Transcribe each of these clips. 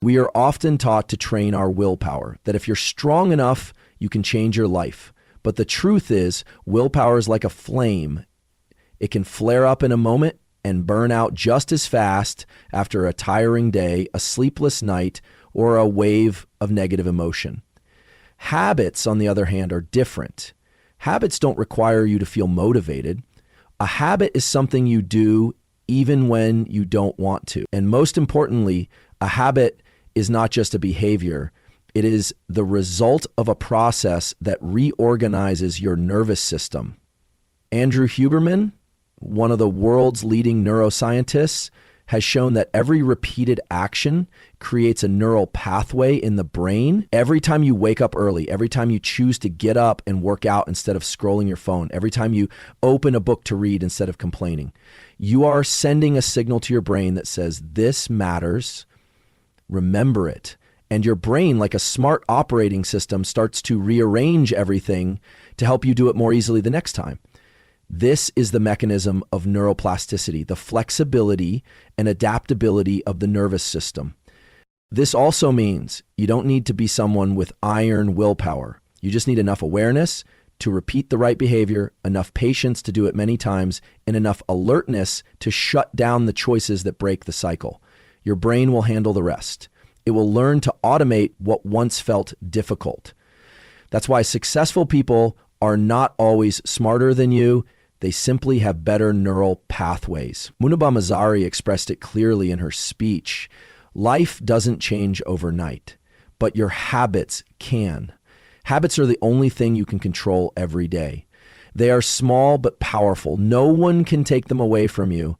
We are often taught to train our willpower, that if you're strong enough, you can change your life. But the truth is, willpower is like a flame. It can flare up in a moment and burn out just as fast after a tiring day, a sleepless night, or a wave of negative emotion. Habits, on the other hand, are different. Habits don't require you to feel motivated. A habit is something you do even when you don't want to. And most importantly, a habit is not just a behavior. It is the result of a process that reorganizes your nervous system. Andrew Huberman, one of the world's leading neuroscientists, has shown that every repeated action creates a neural pathway in the brain. Every time you wake up early, every time you choose to get up and work out instead of scrolling your phone, every time you open a book to read instead of complaining, you are sending a signal to your brain that says, this matters, remember it. And your brain, like a smart operating system, starts to rearrange everything to help you do it more easily the next time. This is the mechanism of neuroplasticity, the flexibility and adaptability of the nervous system. This also means you don't need to be someone with iron willpower. You just need enough awareness to repeat the right behavior, enough patience to do it many times, and enough alertness to shut down the choices that break the cycle. Your brain will handle the rest. It will learn to automate what once felt difficult. That's why successful people are not always smarter than you. They simply have better neural pathways. Munaba Mazari expressed it clearly in her speech. Life doesn't change overnight, but your habits can. Habits are the only thing you can control every day. They are small but powerful. No one can take them away from you.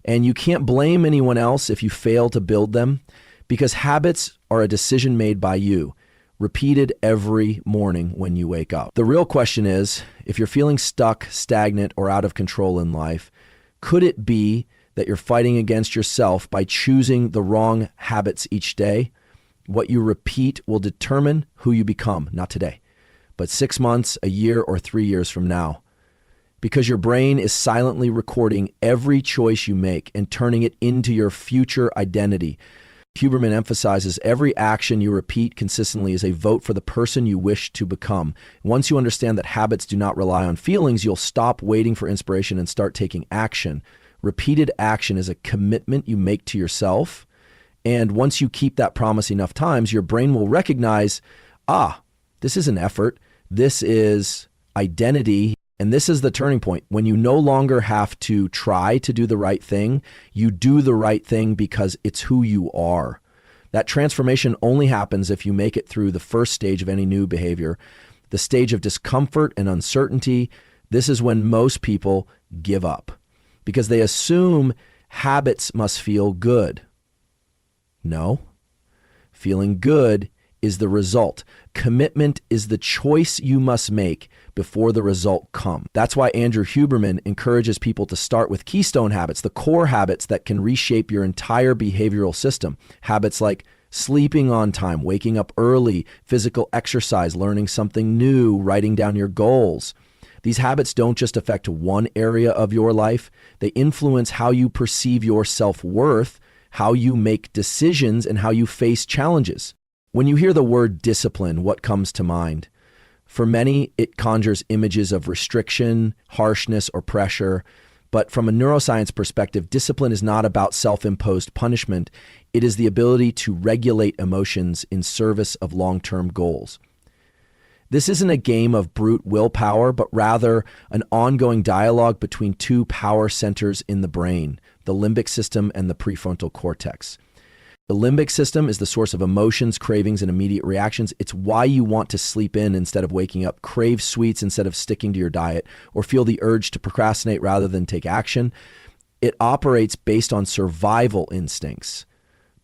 And you can't blame anyone else if you fail to build them, because habits are a decision made by you, repeated every morning when you wake up. The real question is, if you're feeling stuck, stagnant, or out of control in life, could it be that you're fighting against yourself by choosing the wrong habits each day? What you repeat will determine who you become, not today, but 6 months, a year, or 3 years from now. Because your brain is silently recording every choice you make and turning it into your future identity. Huberman emphasizes every action you repeat consistently is a vote for the person you wish to become. Once you understand that habits do not rely on feelings, you'll stop waiting for inspiration and start taking action. Repeated action is a commitment you make to yourself. And once you keep that promise enough times, your brain will recognize, this is an effort. This is identity. And this is the turning point. When you no longer have to try to do the right thing, you do the right thing because it's who you are. That transformation only happens if you make it through the first stage of any new behavior, the stage of discomfort and uncertainty. This is when most people give up because they assume habits must feel good. No, feeling good is the result. Commitment is the choice you must make before the result comes. That's why Andrew Huberman encourages people to start with keystone habits, the core habits that can reshape your entire behavioral system. Habits like sleeping on time, waking up early, physical exercise, learning something new, writing down your goals. These habits don't just affect one area of your life. They influence how you perceive your self-worth, how you make decisions, and how you face challenges. When you hear the word discipline, what comes to mind? For many, it conjures images of restriction, harshness, or pressure. But from a neuroscience perspective, discipline is not about self-imposed punishment. It is the ability to regulate emotions in service of long-term goals. This isn't a game of brute willpower, but rather an ongoing dialogue between two power centers in the brain, the limbic system and the prefrontal cortex. The limbic system is the source of emotions, cravings, and immediate reactions. It's why you want to sleep in instead of waking up, crave sweets instead of sticking to your diet, or feel the urge to procrastinate rather than take action. It operates based on survival instincts,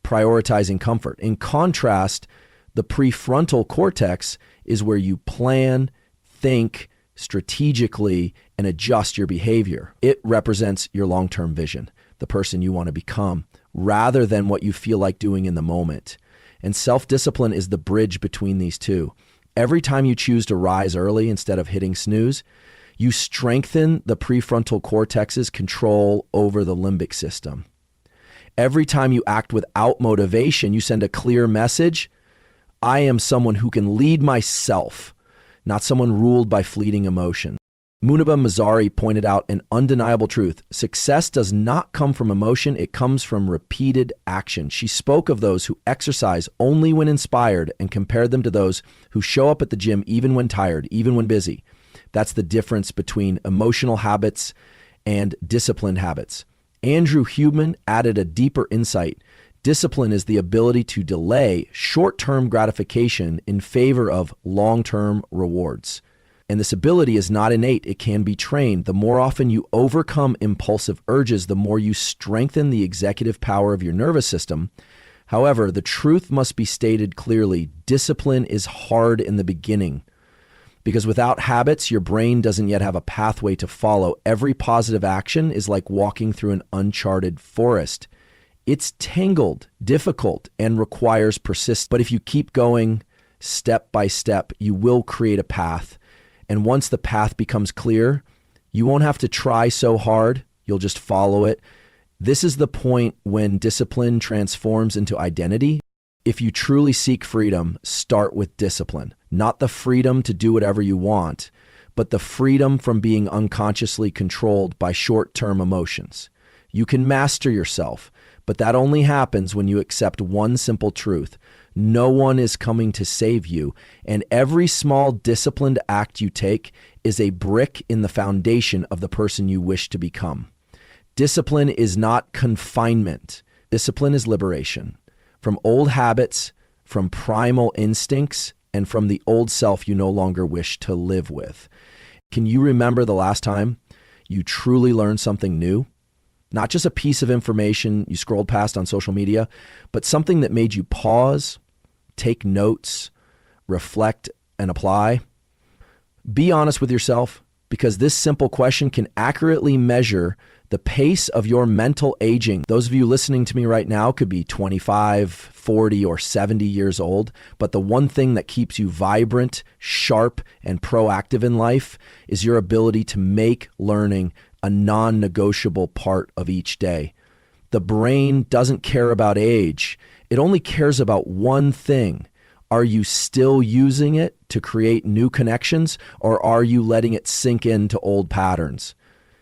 prioritizing comfort. In contrast, the prefrontal cortex is where you plan, think strategically, and adjust your behavior. It represents your long-term vision, the person you want to become, rather than what you feel like doing in the moment. And self-discipline is the bridge between these two. Every time you choose to rise early instead of hitting snooze, you strengthen the prefrontal cortex's control over the limbic system. Every time you act without motivation, you send a clear message. I am someone who can lead myself, not someone ruled by fleeting emotion. Munaba Mazari pointed out an undeniable truth. Success does not come from emotion, it comes from repeated action. She spoke of those who exercise only when inspired and compared them to those who show up at the gym even when tired, even when busy. That's the difference between emotional habits and disciplined habits. Andrew Huberman added a deeper insight. Discipline is the ability to delay short-term gratification in favor of long-term rewards. And this ability is not innate, it can be trained. The more often you overcome impulsive urges, the more you strengthen the executive power of your nervous system. However, the truth must be stated clearly. Discipline is hard in the beginning because without habits, your brain doesn't yet have a pathway to follow. Every positive action is like walking through an uncharted forest. It's tangled, difficult, and requires persistence. But if you keep going step by step, you will create a path. And once the path becomes clear, you won't have to try so hard. You'll just follow it. This is the point when discipline transforms into identity. If you truly seek freedom, start with discipline. Not the freedom to do whatever you want, but the freedom from being unconsciously controlled by short-term emotions. You can master yourself, but that only happens when you accept one simple truth. No one is coming to save you, and every small disciplined act you take is a brick in the foundation of the person you wish to become. Discipline is not confinement. Discipline is liberation from old habits, from primal instincts, and from the old self you no longer wish to live with. Can you remember the last time you truly learned something new? Not just a piece of information you scrolled past on social media, but something that made you pause, take notes, reflect, and apply. Be honest with yourself, because this simple question can accurately measure the pace of your mental aging. Those of you listening to me right now could be 25, 40, or 70 years old, but the one thing that keeps you vibrant, sharp, and proactive in life is your ability to make learning a non-negotiable part of each day. The brain doesn't care about age. It only cares about one thing. Are you still using it to create new connections, or are you letting it sink into old patterns?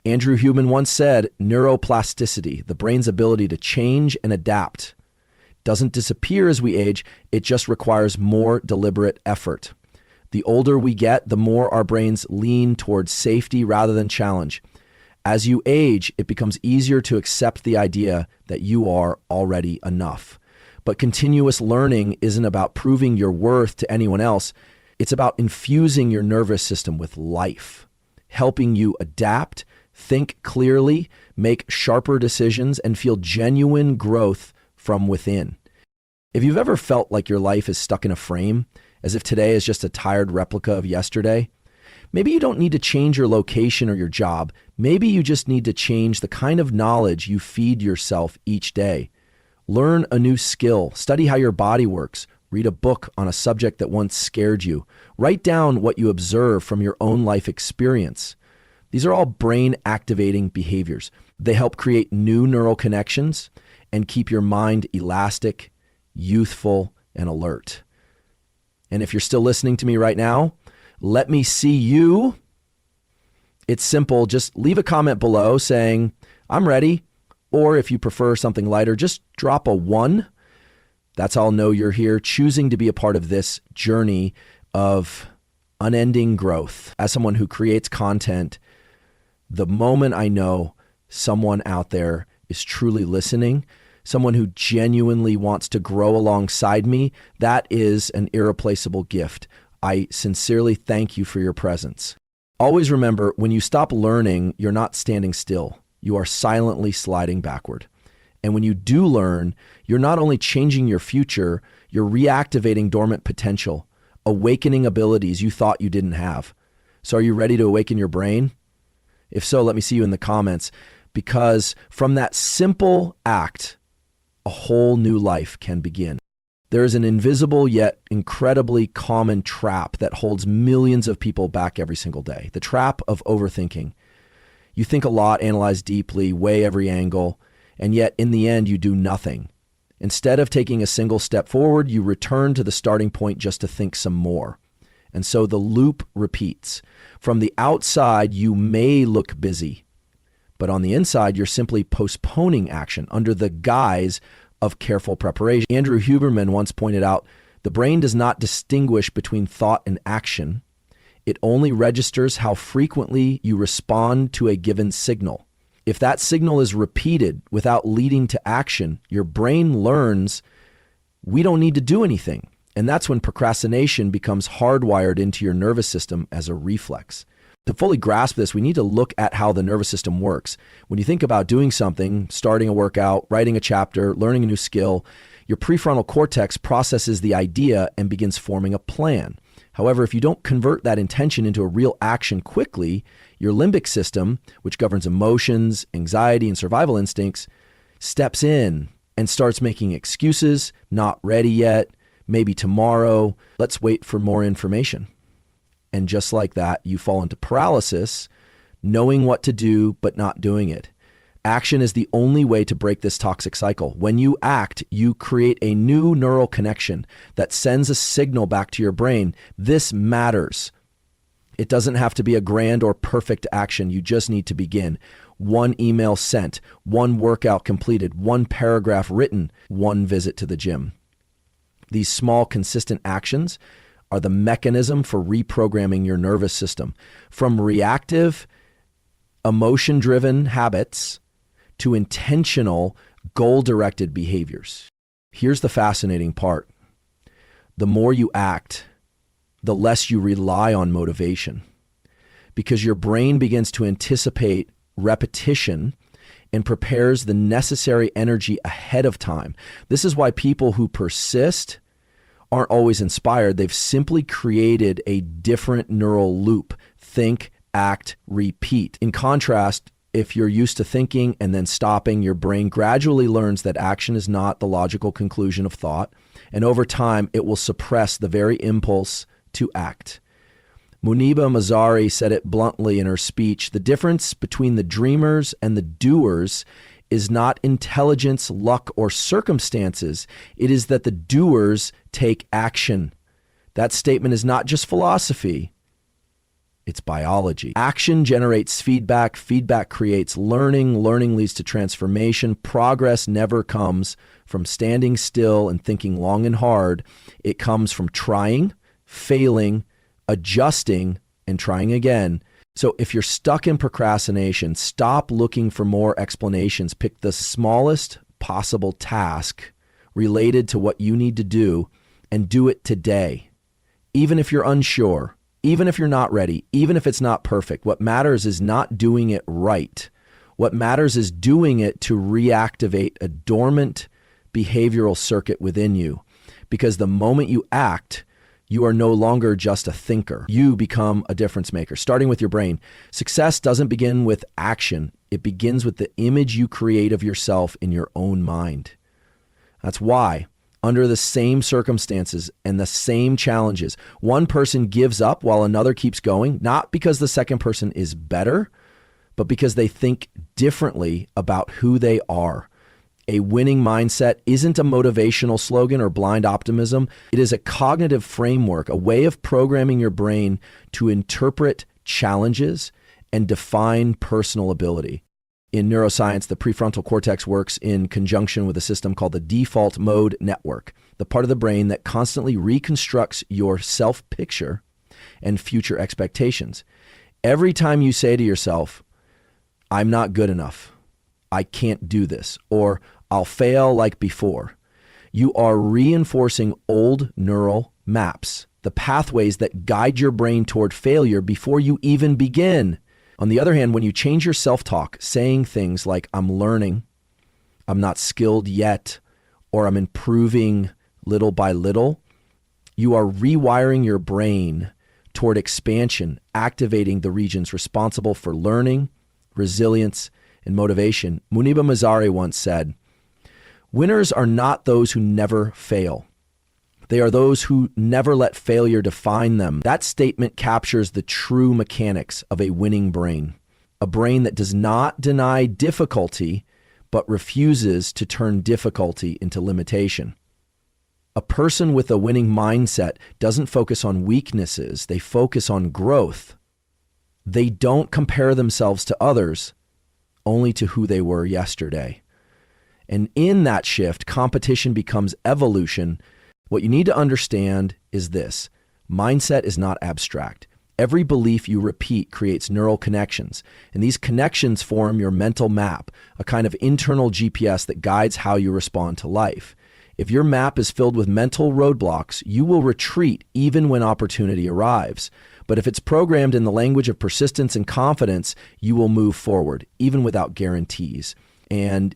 Andrew Huberman once said, neuroplasticity, the brain's ability to change and adapt, doesn't disappear as we age. It just requires more deliberate effort. The older we get, the more our brains lean towards safety rather than challenge. As you age, it becomes easier to accept the idea that you are already enough. But continuous learning isn't about proving your worth to anyone else. It's about infusing your nervous system with life, helping you adapt, think clearly, make sharper decisions, and feel genuine growth from within. If you've ever felt like your life is stuck in a frame, as if today is just a tired replica of yesterday, maybe you don't need to change your location or your job. Maybe you just need to change the kind of knowledge you feed yourself each day. Learn a new skill, study how your body works, read a book on a subject that once scared you. Write down what you observe from your own life experience. These are all brain-activating behaviors. They help create new neural connections and keep your mind elastic, youthful, and alert. And if you're still listening to me right now, let me see you. It's simple. Just leave a comment below saying, I'm ready. Or if you prefer something lighter, just drop a 1. That's how I'll know you're here, choosing to be a part of this journey of unending growth. As someone who creates content, the moment I know someone out there is truly listening, someone who genuinely wants to grow alongside me, that is an irreplaceable gift. I sincerely thank you for your presence. Always remember, when you stop learning, you're not standing still. You are silently sliding backward. And when you do learn, you're not only changing your future, you're reactivating dormant potential, awakening abilities you thought you didn't have. So are you ready to awaken your brain? If so, let me see you in the comments, because from that simple act, a whole new life can begin. There is an invisible yet incredibly common trap that holds millions of people back every single day. The trap of overthinking. You think a lot, analyze deeply, weigh every angle, And yet, in the end, you do nothing. Instead of taking a single step forward, you return to the starting point just to think some more. And so the loop repeats. From the outside, you may look busy, but on the inside, you're simply postponing action under the guise of careful preparation. Andrew Huberman once pointed out, the brain does not distinguish between thought and action. It only registers how frequently you respond to a given signal. If that signal is repeated without leading to action, your brain learns we don't need to do anything. And that's when procrastination becomes hardwired into your nervous system as a reflex. To fully grasp this, we need to look at how the nervous system works. When you think about doing something, starting a workout, writing a chapter, learning a new skill, your prefrontal cortex processes the idea and begins forming a plan. However, if you don't convert that intention into a real action quickly, your limbic system, which governs emotions, anxiety, and survival instincts, steps in and starts making excuses, not ready yet, maybe tomorrow, let's wait for more information. And just like that, you fall into paralysis, knowing what to do, but not doing it. Action is the only way to break this toxic cycle. When you act, you create a new neural connection that sends a signal back to your brain. This matters. It doesn't have to be a grand or perfect action. You just need to begin. One email sent, one workout completed, one paragraph written, one visit to the gym. These small, consistent actions are the mechanism for reprogramming your nervous system from reactive, emotion-driven habits to intentional, goal-directed behaviors. Here's the fascinating part. The more you act, the less you rely on motivation, because your brain begins to anticipate repetition and prepares the necessary energy ahead of time. This is why people who persist aren't always inspired. They've simply created a different neural loop. Think, act, repeat. In contrast, if you're used to thinking and then stopping, your brain gradually learns that action is not the logical conclusion of thought. And over time, it will suppress the very impulse to act. Muniba Mazari said it bluntly in her speech, the difference between the dreamers and the doers is not intelligence, luck, or circumstances. It is that the doers take action. That statement is not just philosophy, it's biology. Action generates feedback. Feedback creates learning. Learning leads to transformation. Progress never comes from standing still and thinking long and hard. It comes from trying, failing, adjusting, and trying again. So if you're stuck in procrastination, stop looking for more explanations. Pick the smallest possible task related to what you need to do and do it today. Even if you're unsure, even if you're not ready, even if it's not perfect, what matters is not doing it right. What matters is doing it to reactivate a dormant behavioral circuit within you. Because the moment you act, you are no longer just a thinker. You become a difference maker, starting with your brain. Success doesn't begin with action. It begins with the image you create of yourself in your own mind. That's why, under the same circumstances and the same challenges, one person gives up while another keeps going, not because the second person is better, but because they think differently about who they are. A winning mindset isn't a motivational slogan or blind optimism. It is a cognitive framework, a way of programming your brain to interpret challenges and define personal ability. In neuroscience, the prefrontal cortex works in conjunction with a system called the default mode network, the part of the brain that constantly reconstructs your self-picture and future expectations. Every time you say to yourself, I'm not good enough, I can't do this, or I'll fail like before, you are reinforcing old neural maps, the pathways that guide your brain toward failure before you even begin. On the other hand, when you change your self-talk, saying things like, I'm learning, I'm not skilled yet, or I'm improving little by little, you are rewiring your brain toward expansion, activating the regions responsible for learning, resilience, and motivation. Muniba Mazari once said, winners are not those who never fail. They are those who never let failure define them. That statement captures the true mechanics of a winning brain, a brain that does not deny difficulty, but refuses to turn difficulty into limitation. A person with a winning mindset doesn't focus on weaknesses, they focus on growth. They don't compare themselves to others, only to who they were yesterday. And in that shift, competition becomes evolution. What you need to understand is this: mindset is not abstract. Every belief you repeat creates neural connections, and these connections form your mental map, a kind of internal GPS that guides how you respond to life. If your map is filled with mental roadblocks, you will retreat even when opportunity arrives. But if it's programmed in the language of persistence and confidence, you will move forward, even without guarantees. And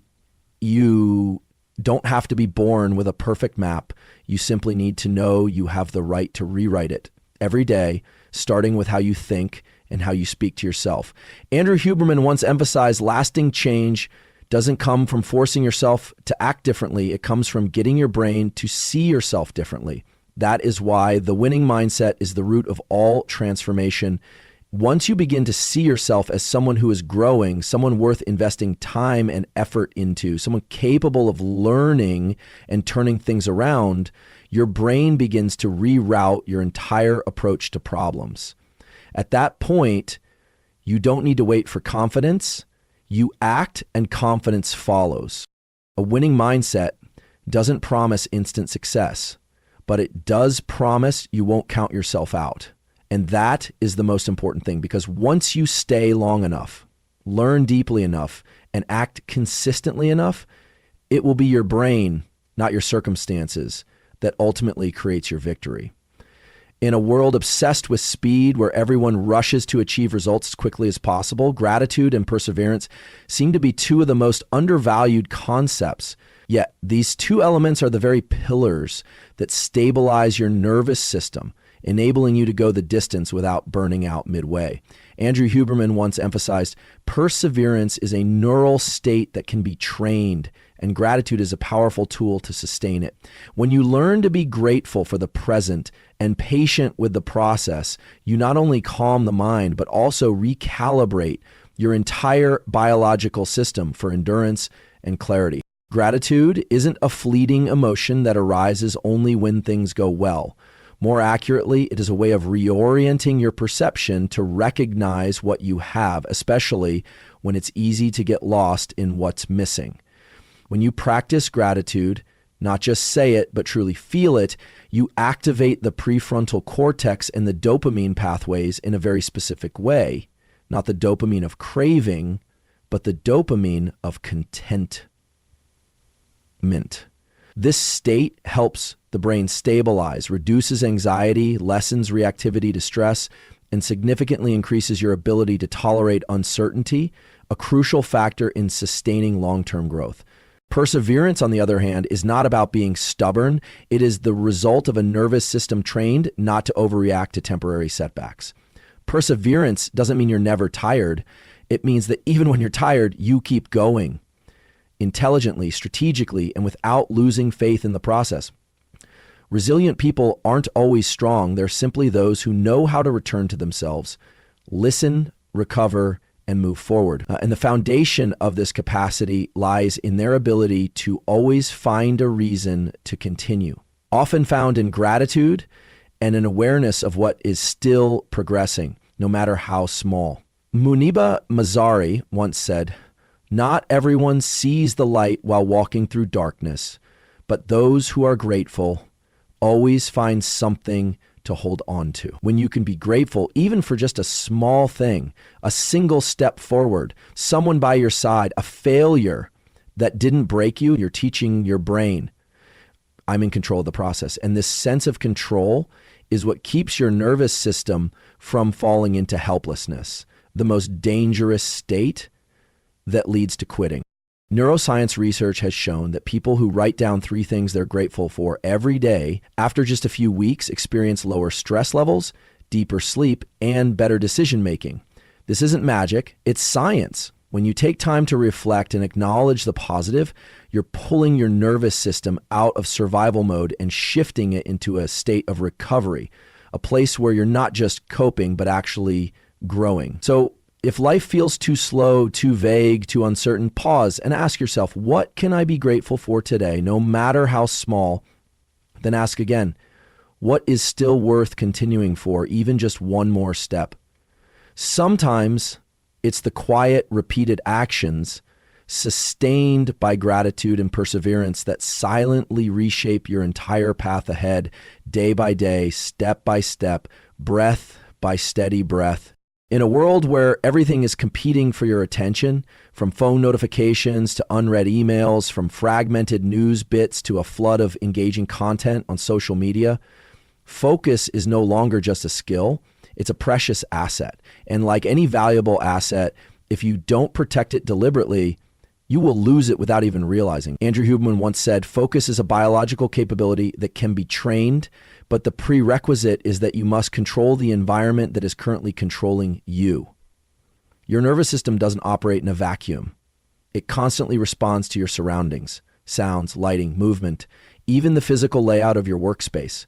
you don't have to be born with a perfect map. You simply need to know you have the right to rewrite it every day, starting with how you think and how you speak to yourself. Andrew Huberman once emphasized lasting change doesn't come from forcing yourself to act differently. It comes from getting your brain to see yourself differently. That is why the winning mindset is the root of all transformation. Once you begin to see yourself as someone who is growing, someone worth investing time and effort into, someone capable of learning and turning things around, your brain begins to reroute your entire approach to problems. At that point, you don't need to wait for confidence. You act and confidence follows. A winning mindset doesn't promise instant success, but it does promise you won't count yourself out. And that is the most important thing, because once you stay long enough, learn deeply enough, and act consistently enough, it will be your brain, not your circumstances, that ultimately creates your victory. In a world obsessed with speed, where everyone rushes to achieve results as quickly as possible, gratitude and perseverance seem to be two of the most undervalued concepts. Yet these two elements are the very pillars that stabilize your nervous system, enabling you to go the distance without burning out midway. Andrew Huberman once emphasized, perseverance is a neural state that can be trained, and gratitude is a powerful tool to sustain it. When you learn to be grateful for the present and patient with the process, you not only calm the mind, but also recalibrate your entire biological system for endurance and clarity. Gratitude isn't a fleeting emotion that arises only when things go well. More accurately, it is a way of reorienting your perception to recognize what you have, especially when it's easy to get lost in what's missing. When you practice gratitude, not just say it, but truly feel it, you activate the prefrontal cortex and the dopamine pathways in a very specific way. Not the dopamine of craving, but the dopamine of contentment. This state helps the brain stabilize, reduces anxiety, lessens reactivity to stress, and significantly increases your ability to tolerate uncertainty, a crucial factor in sustaining long-term growth. Perseverance, on the other hand, is not about being stubborn. It is the result of a nervous system trained not to overreact to temporary setbacks. Perseverance doesn't mean you're never tired. It means that even when you're tired, you keep going intelligently, strategically, and without losing faith in the process. Resilient people aren't always strong. They're simply those who know how to return to themselves, listen, recover, and move forward. And the foundation of this capacity lies in their ability to always find a reason to continue, often found in gratitude and an awareness of what is still progressing, no matter how small. Muniba Mazari once said, "Not everyone sees the light while walking through darkness, but those who are grateful always find something to hold on to." When you can be grateful, even for just a small thing, a single step forward, someone by your side, a failure that didn't break you, you're teaching your brain, I'm in control of the process. And this sense of control is what keeps your nervous system from falling into helplessness, the most dangerous state that leads to quitting. Neuroscience research has shown that people who write down 3 things they're grateful for every day, after just a few weeks, experience lower stress levels, deeper sleep, and better decision making. This isn't magic, it's science. When you take time to reflect and acknowledge the positive, you're pulling your nervous system out of survival mode and shifting it into a state of recovery, a place where you're not just coping, but actually growing. So If life feels too slow, too vague, too uncertain, pause and ask yourself, what can I be grateful for today, no matter how small? Then ask again, what is still worth continuing for, even just one more step? Sometimes it's the quiet, repeated actions sustained by gratitude and perseverance that silently reshape your entire path ahead, day by day, step by step, breath by steady breath. In a world where everything is competing for your attention, from phone notifications to unread emails, from fragmented news bits to a flood of engaging content on social media, focus is no longer just a skill, it's a precious asset. And like any valuable asset, if you don't protect it deliberately, you will lose it without even realizing. Andrew Huberman once said, focus is a biological capability that can be trained, but the prerequisite is that you must control the environment that is currently controlling you. Your nervous system doesn't operate in a vacuum. It constantly responds to your surroundings, sounds, lighting, movement, even the physical layout of your workspace.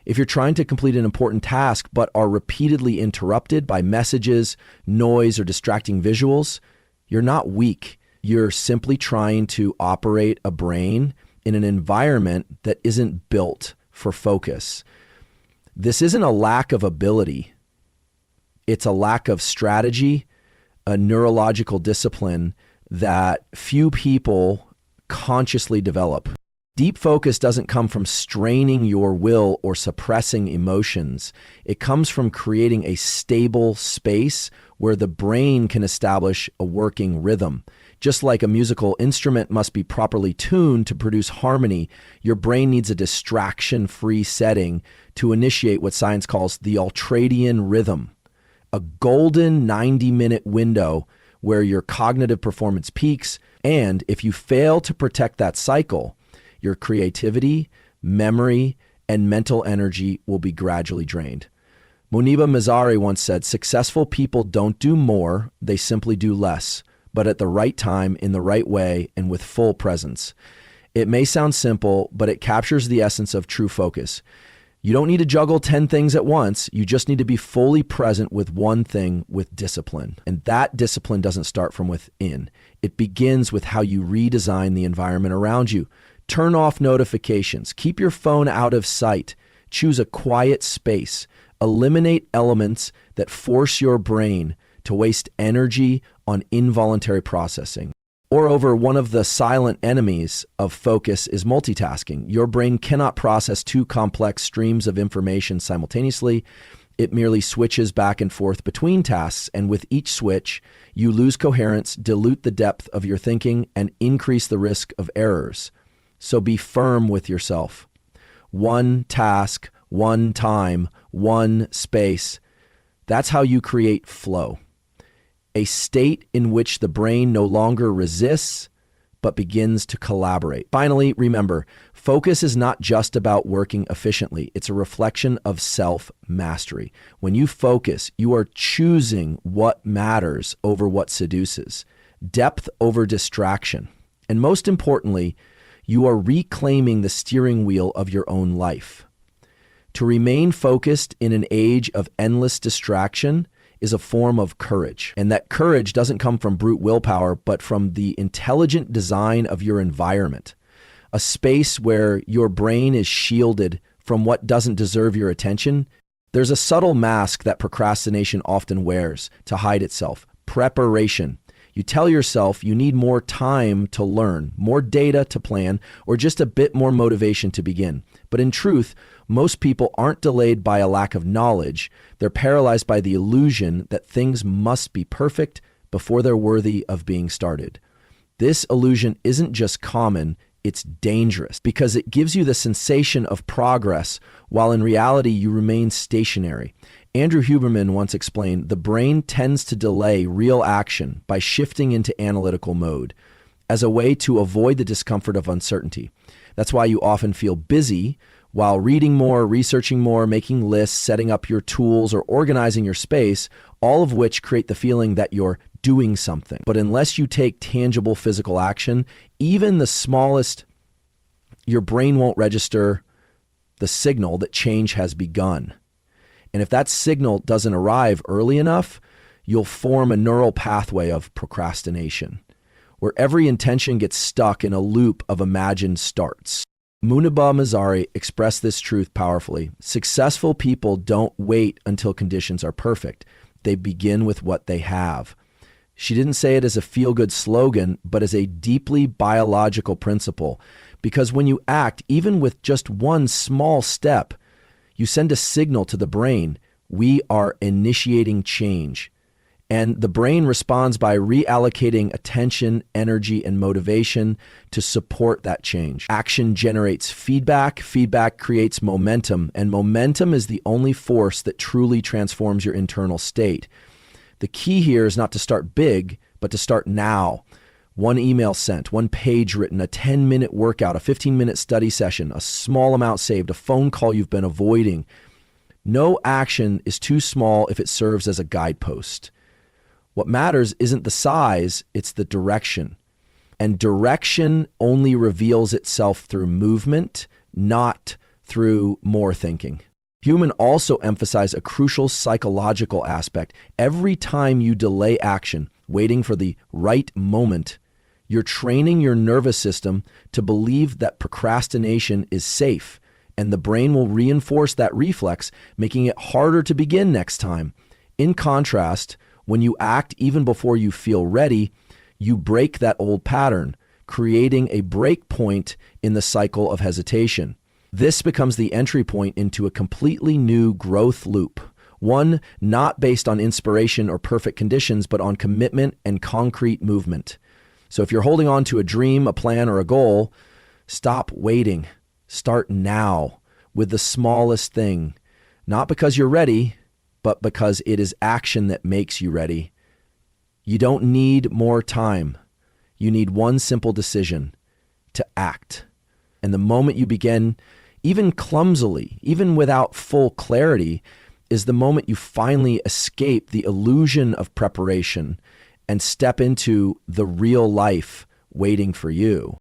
If you're trying to complete an important task but are repeatedly interrupted by messages, noise, or distracting visuals, you're not weak. You're simply trying to operate a brain in an environment that isn't built for focus. This isn't a lack of ability. It's a lack of strategy, a neurological discipline that few people consciously develop. Deep focus doesn't come from straining your will or suppressing emotions. It comes from creating a stable space where the brain can establish a working rhythm. Just like a musical instrument must be properly tuned to produce harmony, your brain needs a distraction-free setting to initiate what science calls the ultradian rhythm, a golden 90-minute window where your cognitive performance peaks, and if you fail to protect that cycle, your creativity, memory, and mental energy will be gradually drained. Moniba Mazzari once said, successful people don't do more, they simply do less, but at the right time, in the right way, and with full presence. It may sound simple, but it captures the essence of true focus. You don't need to juggle 10 things at once. You just need to be fully present with one thing with discipline. And that discipline doesn't start from within. It begins with how you redesign the environment around you. Turn off notifications. Keep your phone out of sight. Choose a quiet space. Eliminate elements that force your brain to waste energy on involuntary processing. Moreover, one of the silent enemies of focus is multitasking. Your brain cannot process two complex streams of information simultaneously. It merely switches back and forth between tasks, and with each switch, you lose coherence, dilute the depth of your thinking, and increase the risk of errors. So be firm with yourself. One task, one time, one space. That's how you create flow. A state in which the brain no longer resists, but begins to collaborate. Finally, remember, focus is not just about working efficiently. It's a reflection of self-mastery. When you focus, you are choosing what matters over what seduces, depth over distraction. And most importantly, you are reclaiming the steering wheel of your own life. To remain focused in an age of endless distraction is a form of courage. And that courage doesn't come from brute willpower, but from the intelligent design of your environment. A space where your brain is shielded from what doesn't deserve your attention. There's a subtle mask that procrastination often wears to hide itself: preparation. You tell yourself you need more time to learn, more data to plan, or just a bit more motivation to begin. But in truth, most people aren't delayed by a lack of knowledge. They're paralyzed by the illusion that things must be perfect before they're worthy of being started. This illusion isn't just common, it's dangerous because it gives you the sensation of progress while in reality you remain stationary. Andrew Huberman once explained, the brain tends to delay real action by shifting into analytical mode as a way to avoid the discomfort of uncertainty. That's why you often feel busy while reading more, researching more, making lists, setting up your tools, or organizing your space, all of which create the feeling that you're doing something. But unless you take tangible physical action, even the smallest, your brain won't register the signal that change has begun. And if that signal doesn't arrive early enough, you'll form a neural pathway of procrastination, where every intention gets stuck in a loop of imagined starts. Muniba Mazari expressed this truth powerfully. Successful people don't wait until conditions are perfect. They begin with what they have. She didn't say it as a feel-good slogan, but as a deeply biological principle. Because when you act, even with just one small step, you send a signal to the brain, we are initiating change. And the brain responds by reallocating attention, energy, and motivation to support that change. Action generates feedback. Feedback creates momentum. And momentum is the only force that truly transforms your internal state. The key here is not to start big, but to start now. One email sent, one page written, a 10-minute workout, a 15-minute study session, a small amount saved, a phone call you've been avoiding. No action is too small if it serves as a guidepost. What matters isn't the size, it's the direction. And direction only reveals itself through movement, not through more thinking. Huberman also emphasized a crucial psychological aspect. Every time you delay action, waiting for the right moment, you're training your nervous system to believe that procrastination is safe, and the brain will reinforce that reflex, making it harder to begin next time. In contrast, when you act even before you feel ready, you break that old pattern, creating a break point in the cycle of hesitation. This becomes the entry point into a completely new growth loop, one not based on inspiration or perfect conditions, but on commitment and concrete movement. So if you're holding on to a dream, a plan, or a goal, stop waiting. Start now with the smallest thing, not because you're ready, but because it is action that makes you ready. You don't need more time. You need one simple decision: to act. And the moment you begin, even clumsily, even without full clarity, is the moment you finally escape the illusion of preparation and step into the real life waiting for you.